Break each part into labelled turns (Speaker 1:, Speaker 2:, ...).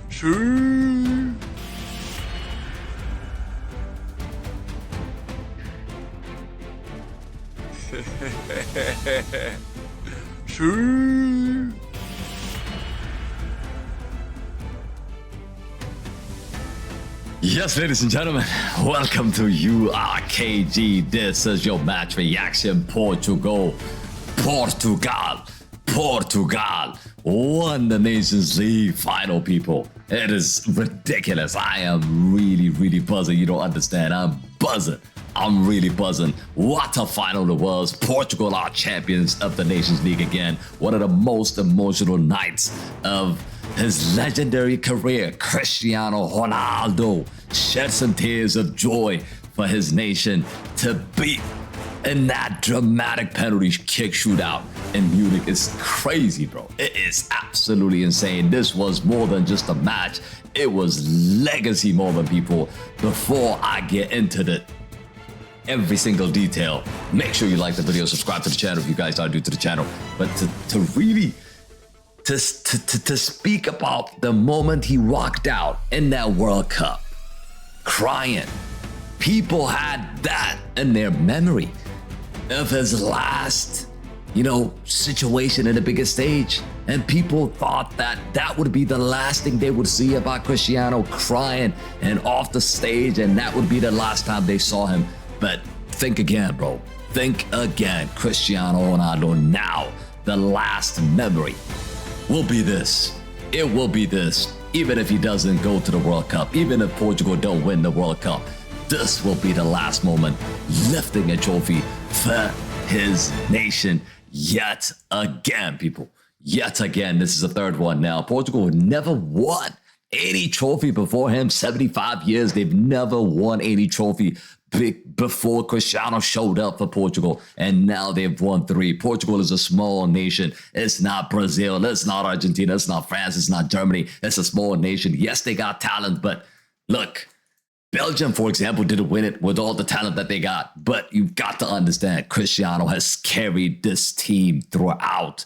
Speaker 1: Shoo! Shoo!
Speaker 2: Yes, ladies and gentlemen, welcome to URKG. This is your match reaction. Portugal won the Nations League final, people. It is ridiculous. I am really buzzing. You don't understand. I'm buzzing. I'm really buzzing. What a final it was. Portugal are champions of the Nations League again. One of the most emotional nights of his legendary career. Cristiano Ronaldo shed some tears of joy for his nation to beat in that dramatic penalty kick shootout in Munich. It's crazy, bro. It is absolutely insane. This was more than just a match. It was legacy moment, people. Before I get into every single detail, make sure you like the video, subscribe to the channel if you guys are new to the channel. But to really speak about the moment he walked out in that World Cup, crying. People had that in their memory of his last, situation in the biggest stage. And people thought that that would be the last thing they would see about Cristiano, crying and off the stage, and that would be the last time they saw him. But think again, bro. Think again. Cristiano Ronaldo now, the last memory will be this. It will be this. Even if he doesn't go to the World Cup, even if Portugal don't win the World Cup, this will be the last moment lifting a trophy for his nation yet again, people. Yet again. This is the third one now. Portugal never won any trophy before him. 75 years, they've never won any trophy before Cristiano showed up for Portugal, and now they've won 3. Portugal is a small nation. It's not Brazil, it's not Argentina, it's not France, it's not Germany. It's a small nation. Yes, they got talent, but look, Belgium, for example, didn't win it with all the talent that they got. But you've got to understand, Cristiano has carried this team throughout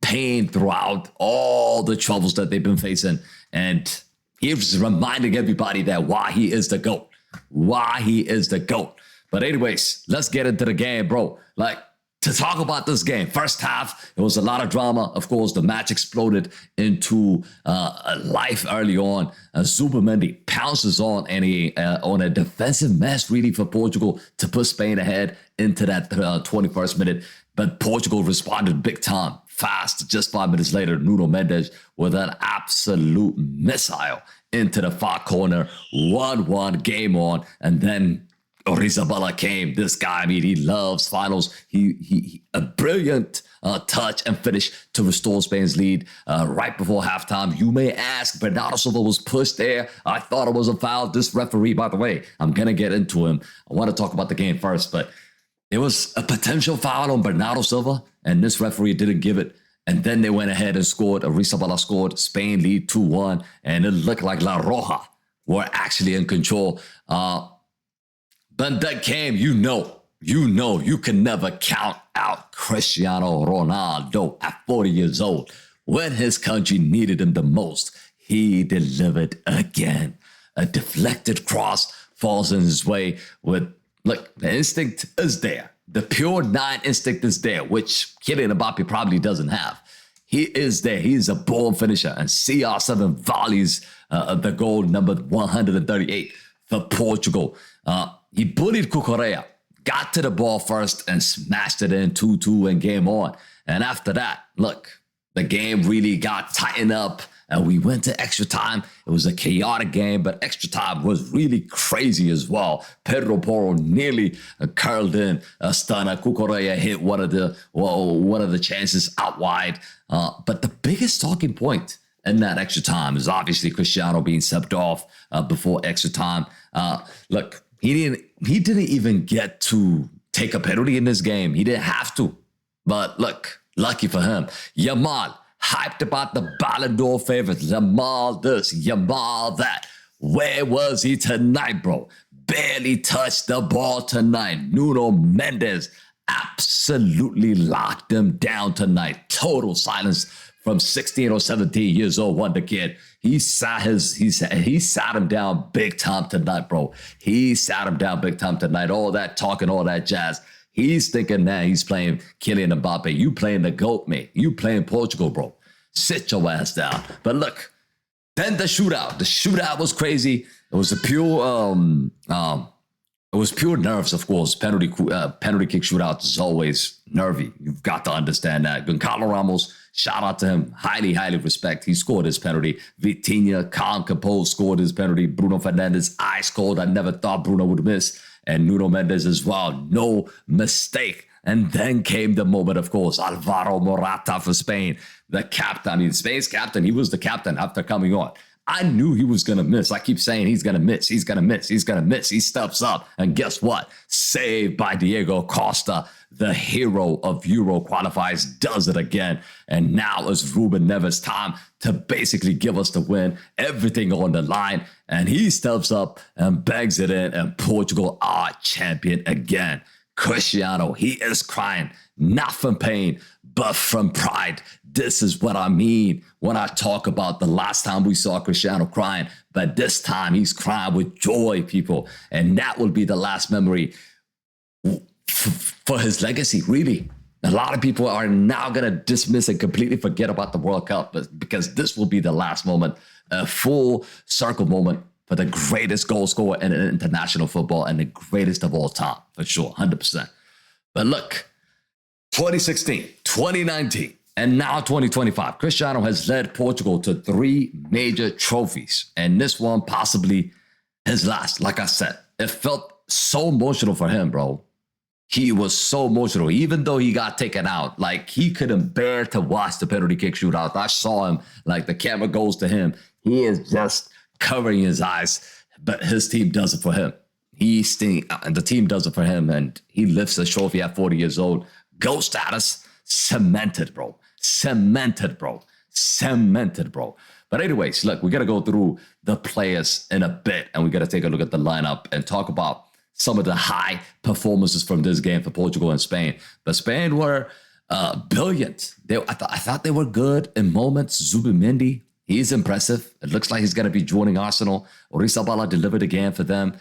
Speaker 2: pain, throughout all the troubles that they've been facing, and he's reminding everybody that why he is the GOAT. Why he is the GOAT. But anyways, let's get into the game, bro. To talk about this game, first half, it was a lot of drama. Of course, the match exploded into life early on. Zubimendi pounces on a defensive mess, really, for Portugal to put Spain ahead into that 21st minute. But Portugal responded big time, fast. Just 5 minutes later, Mendes with an absolute missile into the far corner. 1-1, game on. And then Oyarzabal came. This guy, he loves finals. He a brilliant touch and finish to restore Spain's lead right before halftime. You may ask, Bernardo Silva was pushed there. I thought it was a foul. This referee, by the way, I'm going to get into him. I want to talk about the game first, but it was a potential foul on Bernardo Silva, and this referee didn't give it. And then they went ahead and scored. Oyarzabal scored. Spain lead 2-1, and it looked like La Roja were actually in control. But that game, you can never count out Cristiano Ronaldo at 40 years old. When his country needed him the most, he delivered again. A deflected cross falls in his way look, the instinct is there. The pure 9 instinct is there, which Kylian Mbappe probably doesn't have. He is there. He is a born finisher. And CR7 volleys the goal number 138 for Portugal. He bullied Cucurella, got to the ball first and smashed it in 2-2 and game on. And after that, look, the game really got tightened up and we went to extra time. It was a chaotic game, but extra time was really crazy as well. Pedro Porro nearly curled in a stunner. Cucurella hit one of the chances out wide. But the biggest talking point in that extra time is obviously Cristiano being subbed off before extra time. Look, he didn't even get to take a penalty in this game. He didn't have to. But look, lucky for him. Yamal, hyped about the Ballon d'Or favorites. Yamal this, Yamal that. Where was he tonight, bro? Barely touched the ball tonight. Nuno Mendes absolutely locked him down tonight. Total silence from 16 or 17 years old, wonder kid. He sat him down big time tonight, bro. He sat him down big time tonight. All that talking, all that jazz. He's thinking now he's playing Kylian Mbappe. You playing the GOAT, mate. You playing Portugal, bro. Sit your ass down. But look, then the shootout. The shootout was crazy. It was a pure it was pure nerves, of course. Penalty kick shootout is always nervy. You've got to understand that. Goncalo Ramos, shout out to him. Highly, highly respect. He scored his penalty. Vitinha, calm, composed, scored his penalty. Bruno Fernandes, ice cold. I never thought Bruno would miss. And Nuno Mendes as well. No mistake. And then came the moment, of course. Alvaro Morata for Spain. The captain. I mean, Spain's captain. He was the captain after coming on. I knew he was going to miss. I keep saying he's going to miss. He's going to miss. He's going to miss. He steps up. And guess what? Saved by Diogo Costa, the hero of Euro qualifiers, does it again. And now it's Ruben Neves' time to basically give us the win. Everything on the line. And he steps up and bangs it in. And Portugal are champion again. Cristiano, he is crying, not from pain, but from pride. This is what I mean when I talk about the last time we saw Cristiano crying. But this time he's crying with joy, people. And that will be the last memory for his legacy, really. A lot of people are now going to dismiss and completely forget about the World Cup because this will be the last moment, a full circle moment for the greatest goal scorer in international football and the greatest of all time, for sure, 100%. But look, 2016, 2019, and now 2025, Cristiano has led Portugal to 3 major trophies. And this one possibly his last. Like I said, it felt so emotional for him, bro. He was so emotional, even though he got taken out. Like, he couldn't bear to watch the penalty kick shootout. I saw him, like, the camera goes to him. He is just covering his eyes, but his team does it for him. The team does it for him, and he lifts the trophy at 40 years old. GOAT status, cemented, bro. Cemented, bro. Cemented, bro. But anyways, look, we got to go through the players in a bit, and we got to take a look at the lineup and talk about some of the high performances from this game for Portugal and Spain. But Spain were brilliant. I thought they were good in moments. Zubimendi, he's impressive. It looks like he's going to be joining Arsenal. Oyarzabal delivered again for them.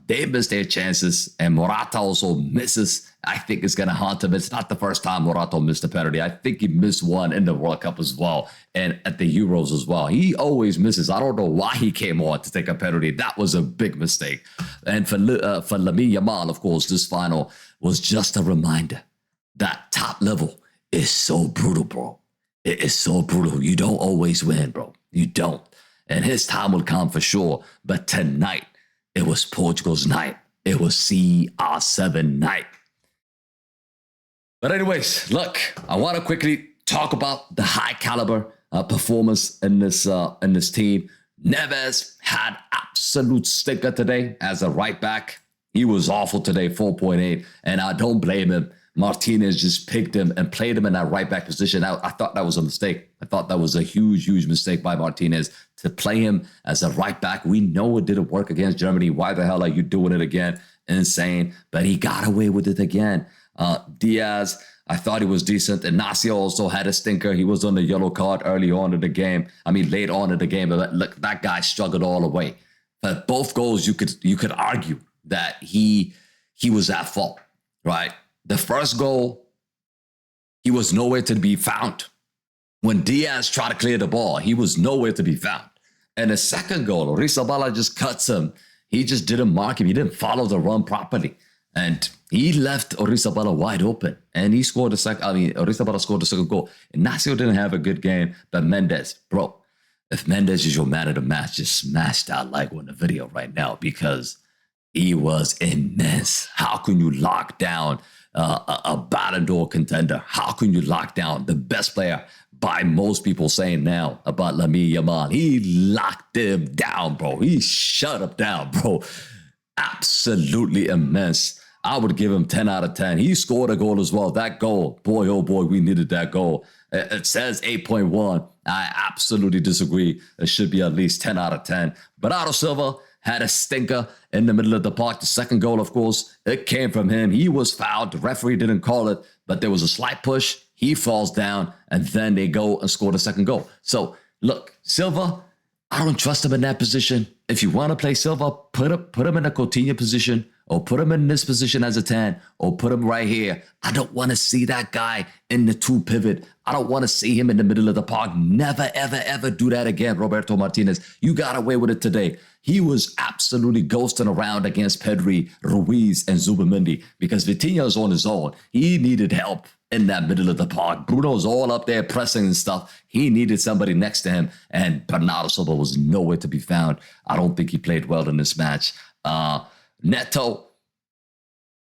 Speaker 2: They missed their chances, and Morata also misses. I think it's going to haunt him. It's not the first time Morata missed a penalty. I think he missed one in the World Cup as well, and at the Euros as well. He always misses. I don't know why he came on to take a penalty. That was a big mistake. And for Lamine Yamal, of course, this final was just a reminder that top level is so brutal, bro. It is so brutal. You don't always win, bro. You don't. And his time will come for sure. But tonight, it was Portugal's night. It was CR7 night. But anyways, look, I want to quickly talk about the high caliber performance in this team. Neves had absolute stinker today as a right back. He was awful today, 4.8, and I don't blame him. Martinez just picked him and played him in that right back position. I thought that was a mistake. I thought that was a huge, huge mistake by Martinez to play him as a right back. We know it didn't work against Germany. Why the hell are you doing it again? Insane. But he got away with it again. Diaz, I thought he was decent. Inacio also had a stinker. He was on the yellow card early on in the game. I mean, late on in the game. But look, that guy struggled all the way. But both goals, you could argue that he was at fault, right? The first goal, he was nowhere to be found. When Diaz tried to clear the ball, he was nowhere to be found. And the second goal, Oyarzabal just cuts him. He just didn't mark him. He didn't follow the run properly. And he left Oyarzabal wide open. And he scored the second. I mean, Oyarzabal scored the second goal. Inacio didn't have a good game. But Mendes, bro, if Mendes is your man of the match, just smash that like on the video right now because he was immense. How can you lock down a Ballon d'Or contender? How can you lock down the best player by most people saying now about Lamine Yamal? He locked him down, bro. He shut him down, bro. Absolutely immense. I would give him 10 out of 10. He scored a goal as well. That goal, boy, oh boy, we needed that goal. It says 8.1. I absolutely disagree. It should be at least 10 out of 10. Bernardo Silva had a stinker in the middle of the park. The second goal, of course, it came from him. He was fouled. The referee didn't call it, but there was a slight push. He falls down, and then they go and score the second goal. So, look, Silva, I don't trust him in that position. If you want to play Silva, put him in a Coutinho position, or put him in this position as a 10, or put him right here. I don't want to see that guy in the 2 pivot. I don't want to see him in the middle of the park. Never, ever, ever do that again, Roberto Martinez. You got away with it today. He was absolutely ghosting around against Pedri, Ruiz, and Zubimendi because Vitinha's on his own. He needed help in that middle of the park. Bruno's all up there pressing and stuff. He needed somebody next to him, and Bernardo Silva was nowhere to be found. I don't think he played well in this match. Neto,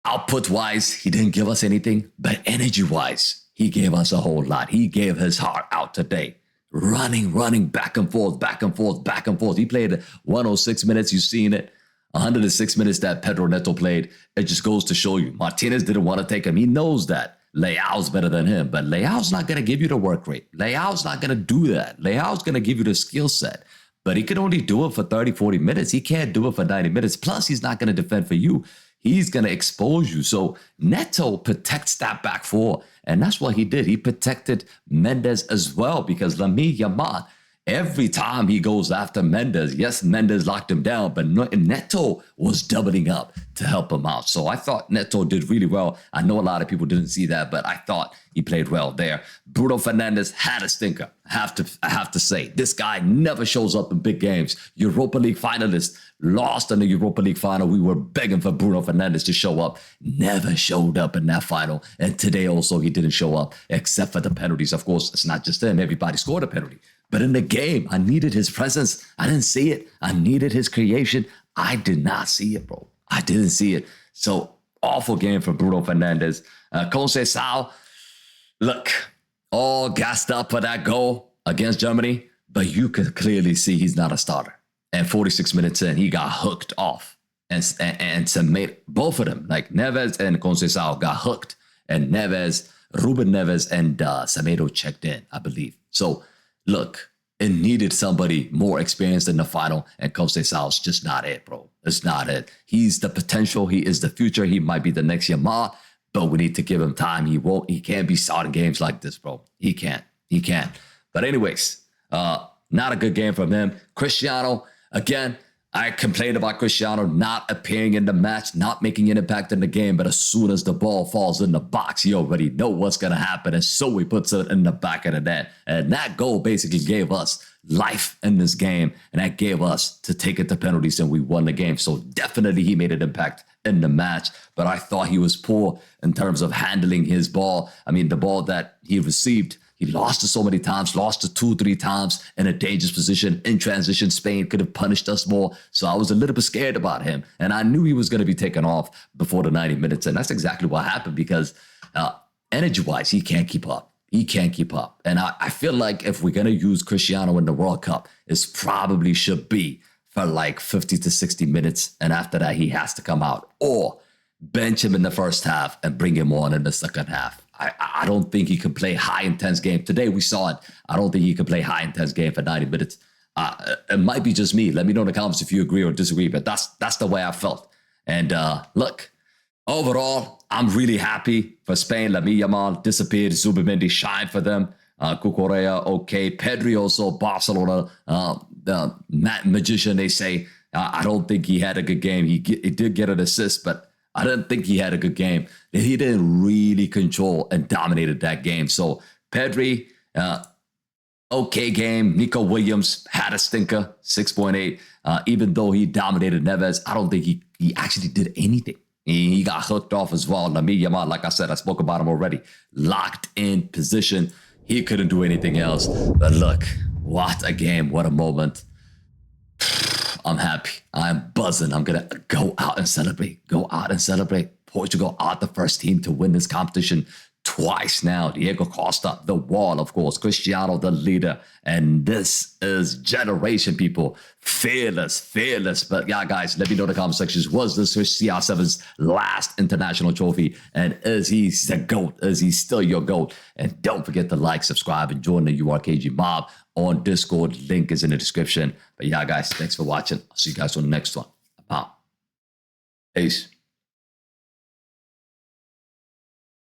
Speaker 2: output-wise, he didn't give us anything, but energy-wise, he gave us a whole lot. He gave his heart out today. Running back and forth, back and forth, back and forth. He played 106 minutes. You've seen it. 106 minutes that Pedro Neto played. It just goes to show you. Martinez didn't want to take him. He knows that. Leao's better than him, but Leao's not going to give you the work rate. Leao's not going to do that. Leao's going to give you the skill set, but he can only do it for 30, 40 minutes. He can't do it for 90 minutes. Plus, he's not going to defend for you. He's going to expose you. So Neto protects that back four, and that's what he did. He protected Mendes as well because Lamine Yamal, every time he goes after Mendes, yes, Mendes locked him down, but Neto was doubling up to help him out. So I thought Neto did really well. I know a lot of people didn't see that, but I thought he played well there. Bruno Fernandes had a stinker. I have to say, this guy never shows up in big games. Europa League finalist, lost in the Europa League final. We were begging for Bruno Fernandes to show up. Never showed up in that final. And today also he didn't show up, except for the penalties. Of course, it's not just him. Everybody scored a penalty. But in the game, I needed his presence. I didn't see it. I needed his creation. I did not see it, bro. I didn't see it. So, awful game from Bruno Fernandes. Conceição, look, all gassed up for that goal against Germany, but you could clearly see he's not a starter. And 46 minutes in, he got hooked off. And made both of them, like Neves and Conceição, got hooked. And Ruben Neves and Semedo checked in, I believe. So, look, it needed somebody more experienced in the final, and Conceição's just not it, bro. It's not it. He's the potential. He is the future. He might be the next Yamal, but we need to give him time. He can't be starting games like this, bro. He can't. But anyways, not a good game from him. Cristiano, again, I complained about Cristiano not appearing in the match, not making an impact in the game, but as soon as the ball falls in the box, you already know what's going to happen, and so he puts it in the back of the net. And that goal basically gave us life in this game, and that gave us to take it to penalties, and we won the game. So definitely he made an impact in the match, but I thought he was poor in terms of handling his ball. I mean, the ball that he received, he lost it so many times, lost it 2-3 times in a dangerous position. In transition, Spain could have punished us more. So I was a little bit scared about him. And I knew he was going to be taken off before the 90 minutes. And that's exactly what happened because energy-wise, he can't keep up. And I feel like if we're going to use Cristiano in the World Cup, it probably should be for like 50 to 60 minutes. And after that, he has to come out. Or bench him in the first half and bring him on in the second half. I don't think he can play high-intense game. Today we saw it. I don't think he can play high-intense game for 90 minutes. It might be just me. Let me know in the comments if you agree or disagree, but that's the way I felt. And look, overall, I'm really happy for Spain. Lamine Yamal disappeared. Zubimendi shined for them. Cucurella, okay. Pedri also, Barcelona. The magician, they say. I don't think he had a good game. He did get an assist, but I didn't think he had a good game. He didn't really control and dominated that game. So Pedri, okay game. Nico Williams had a stinker, 6.8. Even though he dominated Neves, I don't think he actually did anything. He got hooked off as well. Lamine Yamal, like I said, I spoke about him already. Locked in position. He couldn't do anything else. But look, what a game. What a moment. I'm happy. I'm buzzing. I'm going to go out and celebrate. Portugal are the first team to win this competition twice now. Diogo Costa, the wall, of course. Cristiano, the leader. And this is generation, people. Fearless. But yeah, guys, let me know in the comment sections. Was this CR7's last international trophy? And is he the GOAT? Is he still your GOAT? And don't forget to like, subscribe, and join the URKG mob on Discord. Link is in the description. But yeah, guys, thanks for watching. I'll see you guys on the next one. Peace.